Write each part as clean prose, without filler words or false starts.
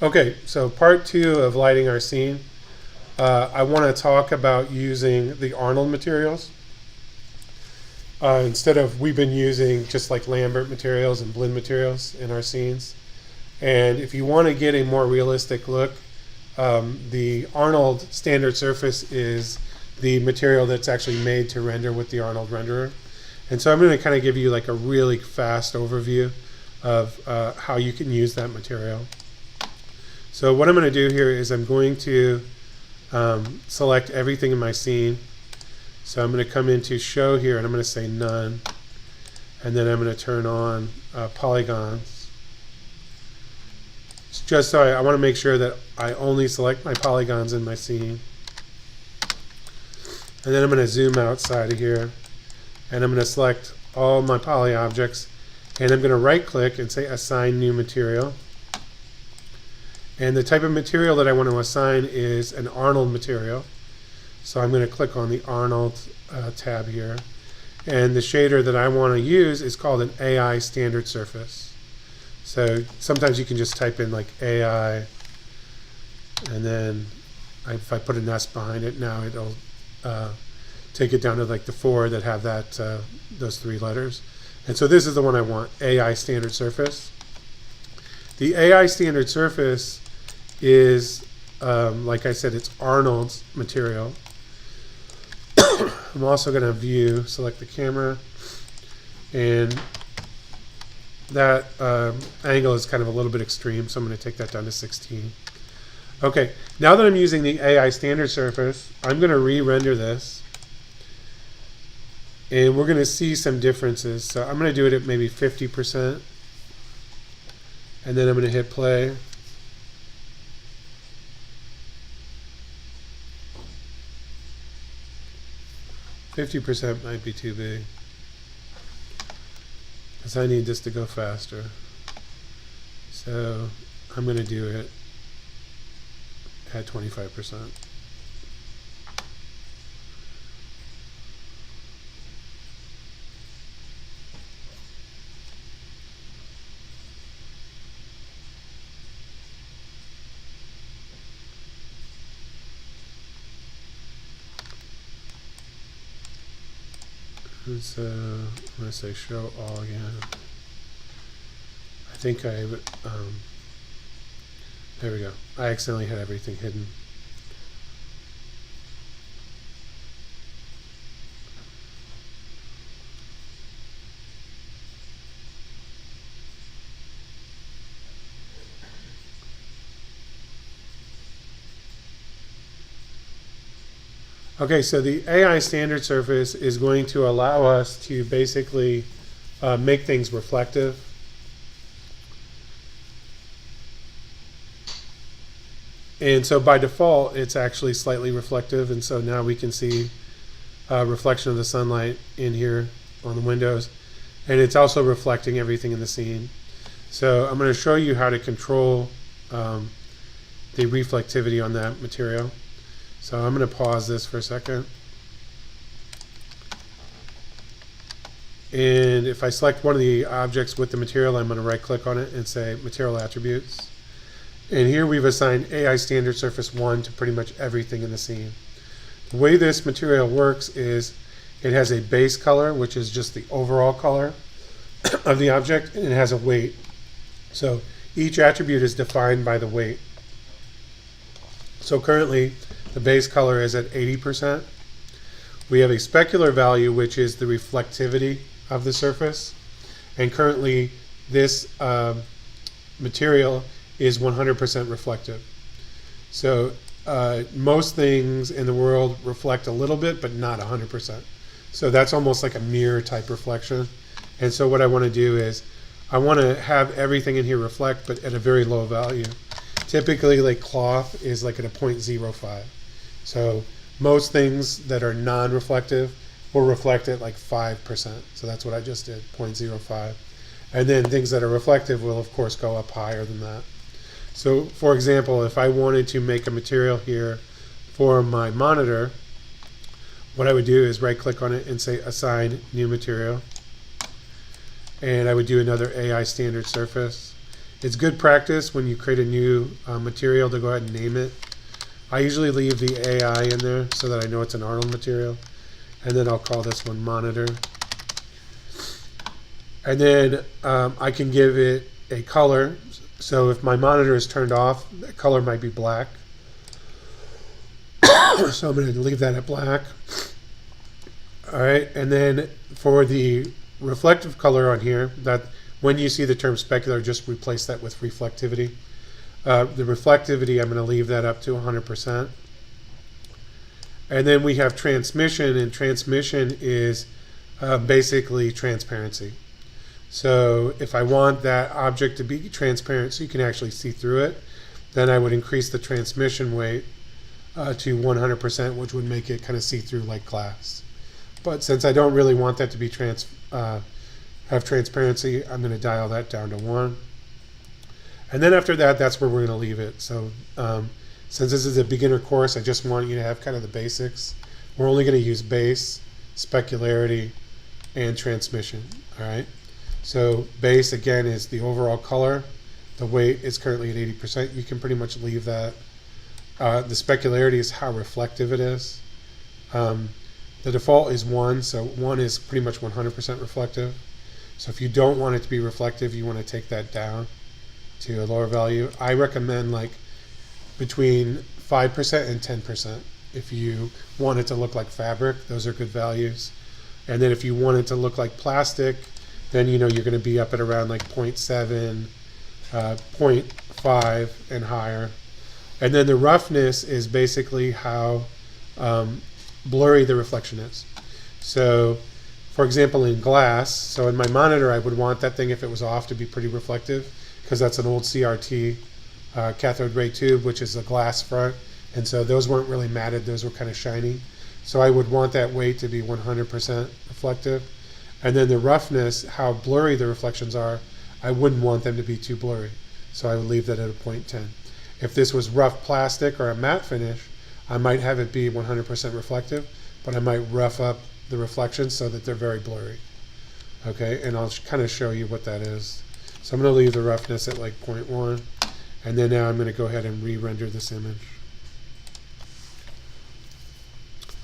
Okay, so part two of lighting our scene. I want to talk about using the Arnold materials. Instead of we've been using just like Lambert materials and blend materials in our scenes. And if you want to get a more realistic look, the Arnold standard surface is the material that's actually made to render with the Arnold renderer. And so I'm going to kind of give you like a really fast overview of how you can use that material. So what I'm going to do here is I'm going to select everything in my scene. So I'm going to come into show here and I'm going to say none. And then I'm going to turn on polygons. It's just so I want to make sure that I only select my polygons in my scene. And then I'm going to zoom outside of here. And I'm going to select all my poly objects. And I'm going to right click and say assign new material. And the type of material that I want to assign is an Arnold material. So I'm going to click on the Arnold tab here. And the shader that I want to use is called an AI standard surface. So sometimes you can just type in like AI, and then if I put an S behind it, now it'll take it down to like the 4 that have that those 3 letters. And so this is the one I want, AI standard surface. The AI standard surface is, like I said, it's Arnold's material. I'm also going to view, select the camera, and that angle is kind of a little bit extreme, so I'm going to take that down to 16. Okay, now that I'm using the AI standard surface, I'm going to re-render this, and we're going to see some differences. So I'm going to do it at maybe 50%, and then I'm going to hit play. %, might be too big, because I need this to go faster. So I'm going to do it at 25%. So I'm going to say show all again. I think I, there we go. I accidentally had everything hidden. Okay, so the AI standard surface is going to allow us to basically make things reflective. And so by default, it's actually slightly reflective, and so now we can see reflection of the sunlight in here on the windows. And it's also reflecting everything in the scene. So I'm going to show you how to control the reflectivity on that material. So I'm going to pause this for a second. And if I select one of the objects with the material, I'm going to right click on it and say material attributes. And here we've assigned AI standard surface 1 to pretty much everything in the scene. The way this material works is it has a base color, which is just the overall color of the object, and it has a weight. So each attribute is defined by the weight. So currently the base color is at 80%. We have a specular value, which is the reflectivity of the surface. And currently this material is 100% reflective. So most things in the world reflect a little bit, but not 100%. So that's almost like a mirror type reflection. And so what I want to do is I want to have everything in here reflect, but at a very low value. Typically, like cloth is like at a 0.05. So most things that are non-reflective will reflect at like 5%. So that's what I just did, 0.05. And then things that are reflective will of course go up higher than that. So for example, if I wanted to make a material here for my monitor, what I would do is right click on it and say assign new material. And I would do another AI standard surface. It's good practice when you create a new material to go ahead and name it. I usually leave the AI in there so that I know it's an Arnold material. And then I'll call this one monitor. And then I can give it a color. So if my monitor is turned off, the color might be black. So I'm going to leave that at black. All right, and then for the reflective color on here, that when you see the term specular, just replace that with reflectivity. The reflectivity, I'm going to leave that up to 100%. And then we have transmission, and transmission is basically transparency. So if I want that object to be transparent so you can actually see through it, then I would increase the transmission weight to 100%, which would make it kind of see through like glass. But since I don't really want that to be have transparency, I'm going to dial that down to 1. And then after that, that's where we're going to leave it. So since this is a beginner course, I just want you to have kind of the basics. We're only going to use base, specularity, and transmission. All right. So base, again, is the overall color. The weight is currently at 80%. You can pretty much leave that. The specularity is how reflective it is. The default is 1, so 1 is pretty much 100% reflective. So if you don't want it to be reflective, you want to take that down to a lower value. I recommend like between 5% and 10%. If you want it to look like fabric, those are good values. And then if you want it to look like plastic, then you know you're going to be up at around like 0.7, 0.5 and higher. And then the roughness is basically how blurry the reflection is. So for example, in glass, so in my monitor, I would want that thing, if it was off, to be pretty reflective, because that's an old CRT cathode ray tube, which is a glass front. And so those weren't really matted, those were kind of shiny. So I would want that weight to be 100% reflective. And then the roughness, how blurry the reflections are, I wouldn't want them to be too blurry. So I would leave that at a 0.10. If this was rough plastic or a matte finish, I might have it be 100% reflective, but I might rough up the reflections so that they're very blurry. Okay, and I'll kind of show you what that is. So I'm going to leave the roughness at like 0.1, and then now I'm going to go ahead and re-render this image.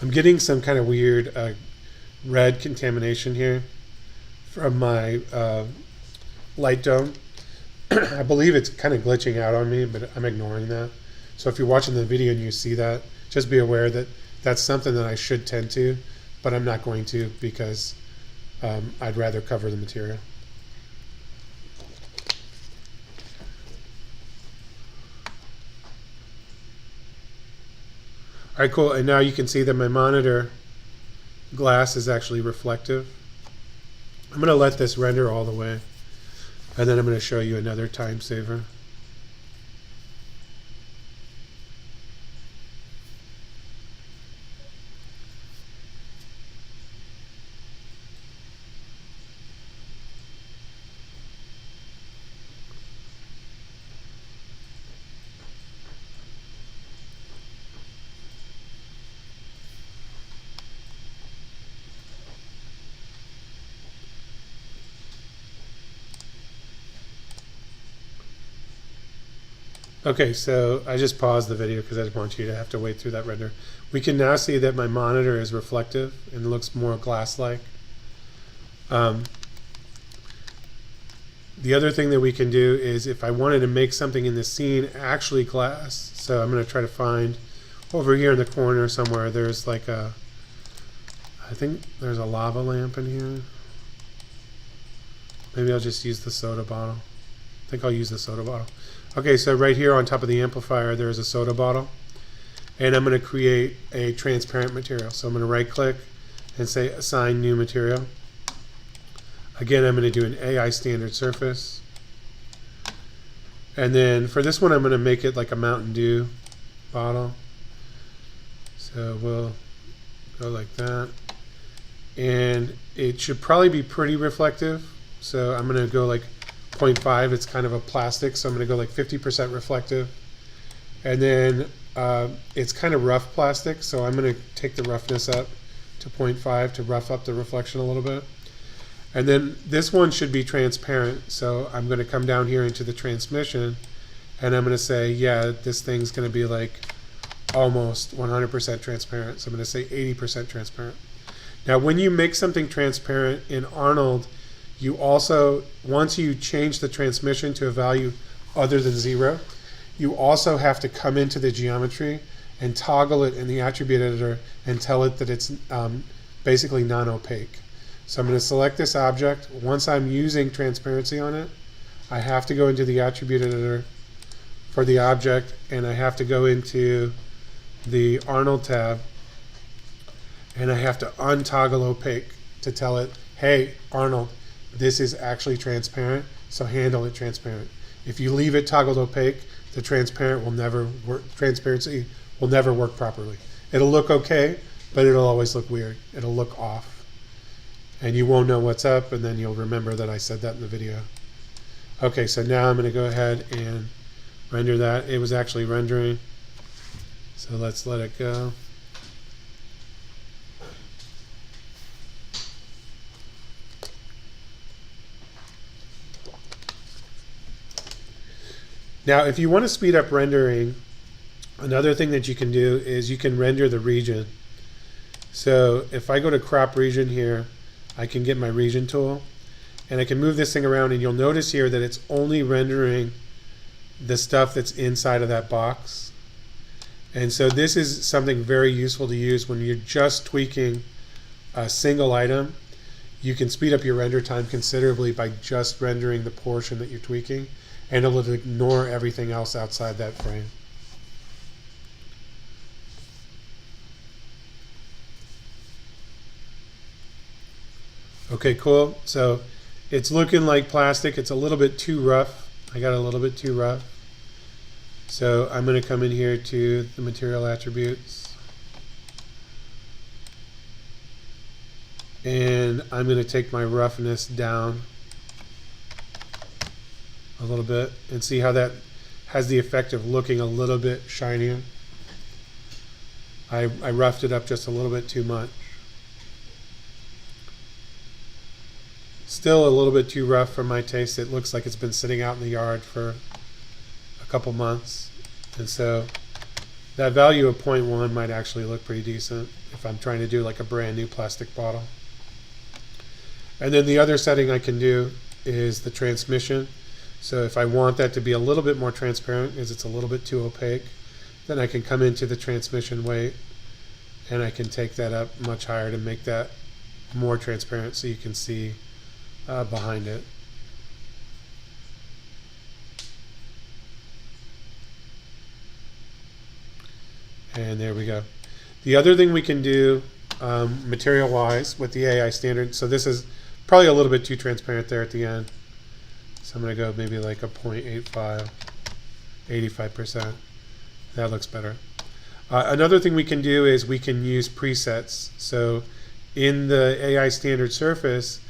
I'm getting some kind of weird red contamination here from my light dome. I believe it's kind of glitching out on me, but I'm ignoring that. So if you're watching the video and you see that, just be aware that that's something that I should tend to, but I'm not going to, because I'd rather cover the material. All right, cool. And now you can see that my monitor glass is actually reflective. I'm going to let this render all the way, and then I'm going to show you another time saver. Okay, so I just paused the video because I didn't want you to have to wait through that render. We can now see that my monitor is reflective and looks more glass-like. The other thing that we can do is, if I wanted to make something in the scene actually glass, so I'm going to try to find over here in the corner somewhere, there's like a, I think there's a lava lamp in here. Maybe I'll just use the soda bottle. I think I'll use the soda bottle. Okay, so right here on top of the amplifier, there's a soda bottle. And I'm going to create a transparent material. So I'm going to right click and say assign new material. Again, I'm going to do an AI standard surface. And then for this one, I'm going to make it like a Mountain Dew bottle. So we'll go like that. And it should probably be pretty reflective. So I'm going to go like 0.5. It's kind of a plastic, so I'm going to go like 50% reflective. And then it's kind of rough plastic, so I'm going to take the roughness up to 0.5 to rough up the reflection a little bit. And then this one should be transparent. So I'm going to come down here into the transmission, and I'm going to say, yeah, this thing's going to be like almost 100% transparent. So I'm going to say 80% transparent. Now, when you make something transparent in Arnold, you also, once you change the transmission to a value other than 0, you also have to come into the geometry and toggle it in the attribute editor and tell it that it's basically non-opaque. So I'm going to select this object. Once I'm using transparency on it, I have to go into the attribute editor for the object, and I have to go into the Arnold tab, and I have to untoggle opaque to tell it, hey, Arnold, this is actually transparent, so handle it transparent. If you leave it toggled opaque, the transparent will never work, transparency will never work properly. It'll look okay, but it'll always look weird. It'll look off. And you won't know what's up, and then you'll remember that I said that in the video. Okay, so now I'm going to go ahead and render that. It was actually rendering, so let's let it go. Now, if you want to speed up rendering, another thing that you can do is you can render the region. So if I go to crop region here, I can get my region tool, and I can move this thing around, and you'll notice here that it's only rendering the stuff that's inside of that box. And so this is something very useful to use when you're just tweaking a single item. You can speed up your render time considerably by just rendering the portion that you're tweaking, and it'll ignore everything else outside that frame. Okay, cool. So it's looking like plastic. It's a little bit too rough. I got a little bit too rough. So I'm going to come in here to the material attributes, and I'm going to take my roughness down a little bit and see how that has the effect of looking a little bit shinier. I roughed it up just a little bit too much. Still a little bit too rough for my taste. It looks like it's been sitting out in the yard for a couple months, and so that value of 0.1 might actually look pretty decent if I'm trying to do like a brand new plastic bottle. And then the other setting I can do is the transmission. So if I want that to be a little bit more transparent, as it's a little bit too opaque, then I can come into the transmission weight, and I can take that up much higher to make that more transparent so you can see behind it. And there we go. The other thing we can do material wise with the AI standard, so this is probably a little bit too transparent there at the end. So I'm going to go maybe like a 0.85, 85%. That looks better. Another thing we can do is we can use presets. So in the AI standard surface,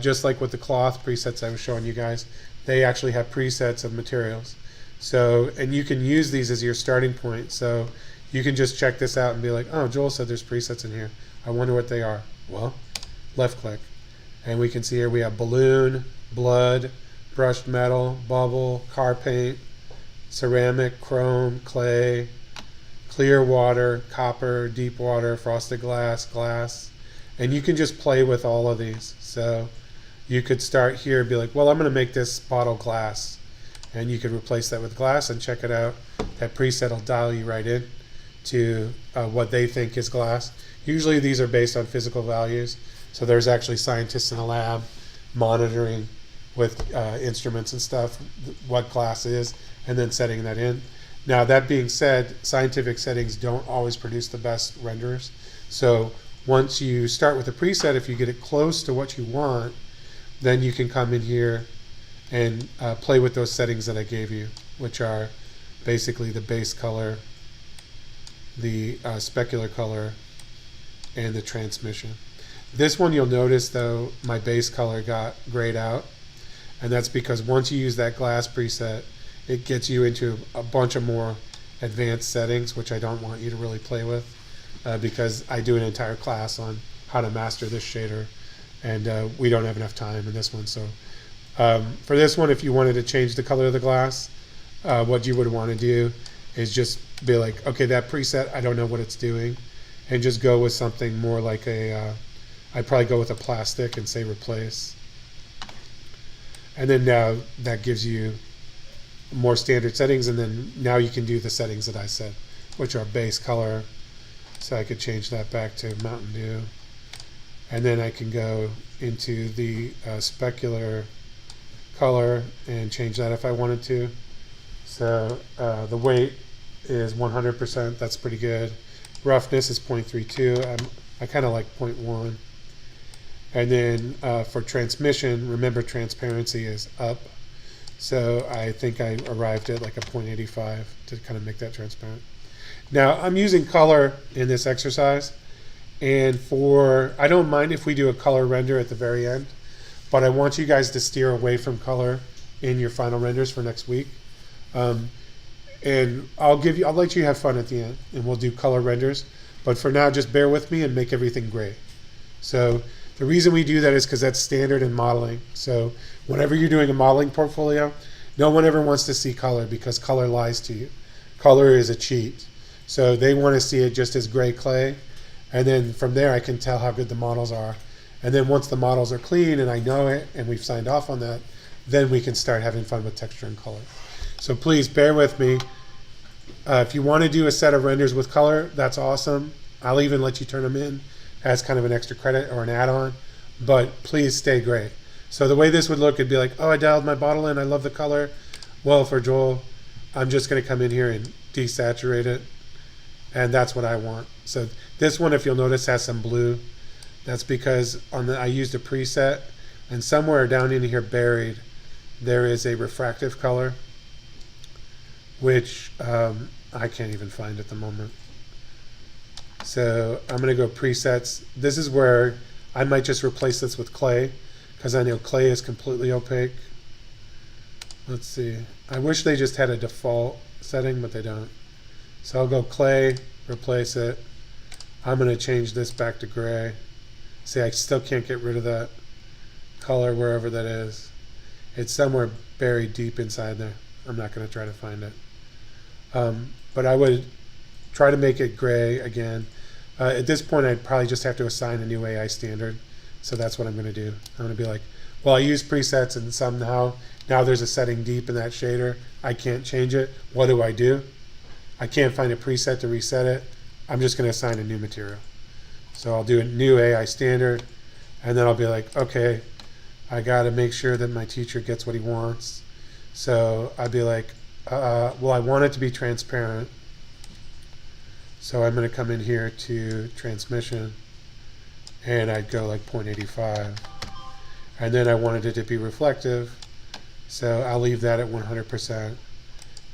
just like with the cloth presets I was showing you guys, they actually have presets of materials. So, and you can use these as your starting point. So you can just check this out and be like, oh, Joel said there's presets in here. I wonder what they are. Well, left click. And we can see here we have balloon, blood, brushed metal, bubble, car paint, ceramic, chrome, clay, clear water, copper, deep water, frosted glass, glass. And you can just play with all of these. So you could start here and be like, well, I'm going to make this bottle glass. And you could replace that with glass and check it out. That preset will dial you right in to what they think is glass. Usually these are based on physical values. So there's actually scientists in the lab monitoring with instruments and stuff what glass is, and then setting that in. Now that being said, scientific settings don't always produce the best renders. So once you start with a preset, if you get it close to what you want, then you can come in here and play with those settings that I gave you, which are basically the base color, the specular color, and the transmission. This one you'll notice though my base color got grayed out, and that's because once you use that glass preset, it gets you into a bunch of more advanced settings, which I don't want you to really play with because I do an entire class on how to master this shader and we don't have enough time in this one. So for this one, if you wanted to change the color of the glass, what you would want to do is just be like, okay, that preset, I don't know what it's doing, and just go with something more like I'd probably go with a plastic and say replace. And then now that gives you more standard settings, and then now you can do the settings that I said, which are base color. So I could change that back to Mountain Dew. And then I can go into the specular color and change that if I wanted to. So the weight is 100%, that's pretty good. Roughness is 0.32, I kind of like 0.1. And then for transmission, remember transparency is up. So I think I arrived at like a 0.85 to kind of make that transparent. Now I'm using color in this exercise, and I don't mind if we do a color render at the very end, but I want you guys to steer away from color in your final renders for next week. And I'll let you have fun at the end, and we'll do color renders. But for now, just bear with me and make everything gray. So the reason we do that is because that's standard in modeling. So whenever you're doing a modeling portfolio, no one ever wants to see color because color lies to you. Color is a cheat. So they want to see it just as gray clay. And then from there, I can tell how good the models are. And then once the models are clean and I know it and we've signed off on that, then we can start having fun with texture and color. So please bear with me. If you want to do a set of renders with color, that's awesome. I'll even let you turn them in as kind of an extra credit or an add-on, but please stay gray. So the way this would look, it'd be like, oh, I dialed my bottle in, I love the color. Well, for Joel, I'm just going to come in here and desaturate it, and that's what I want. So this one, if you'll notice, has some blue. That's because I used a preset, and somewhere down in here buried, there is a refractive color, which I can't even find at the moment. So I'm going to go presets. This is where I might just replace this with clay, because I know clay is completely opaque. Let's see. I wish they just had a default setting, but they don't. So I'll go clay, replace it. I'm going to change this back to gray. See, I still can't get rid of that color wherever that is. It's somewhere buried deep inside there. I'm not going to try to find it. But I would try to make it gray again. At this point, I'd probably just have to assign a new AI standard. So that's what I'm going to do. I'm going to be like, well, I use presets and somehow now there's a setting deep in that shader. I can't change it. What do? I can't find a preset to reset it. I'm just going to assign a new material. So I'll do a new AI standard, and then I'll be like, okay, I got to make sure that my teacher gets what he wants. So I'd be like, well, I want it to be transparent. So I'm going to come in here to transmission, and I'd go like 0.85. And then I wanted it to be reflective, so I'll leave that at 100%.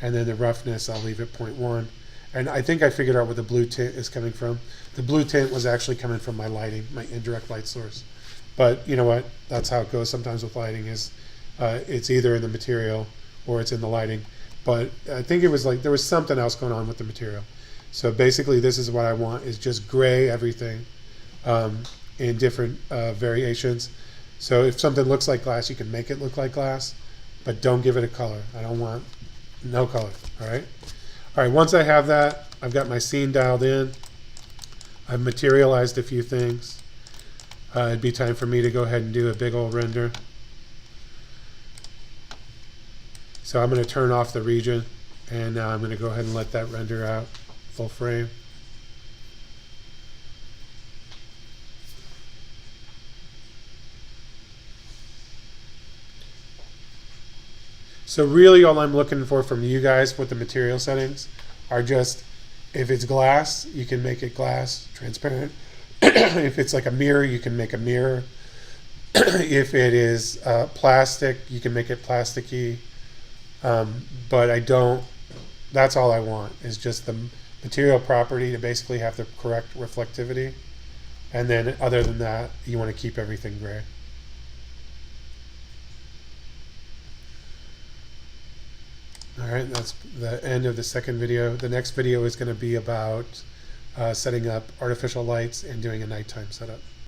And then the roughness, I'll leave at 0.1. And I think I figured out where the blue tint is coming from. The blue tint was actually coming from my lighting, my indirect light source. But you know what? That's how it goes sometimes with lighting, is it's either in the material or it's in the lighting. But I think it was like there was something else going on with the material. So basically this is what I want, is just gray everything in different variations. So if something looks like glass, you can make it look like glass, but don't give it a color. I don't want no color, all right? All right, once I have that, I've got my scene dialed in. I've materialized a few things. It'd be time for me to go ahead and do a big old render. So I'm going to turn off the region, and now I'm going to go ahead and let that render out full frame. So really all I'm looking for from you guys with the material settings are just, if it's glass, you can make it glass, transparent. If it's like a mirror, you can make a mirror. If it is plastic, you can make it plasticky. But I don't, that's all I want, is just the material property to basically have the correct reflectivity. And then other than that, you want to keep everything gray. All right, that's the end of the second video. The next video is going to be about setting up artificial lights and doing a nighttime setup.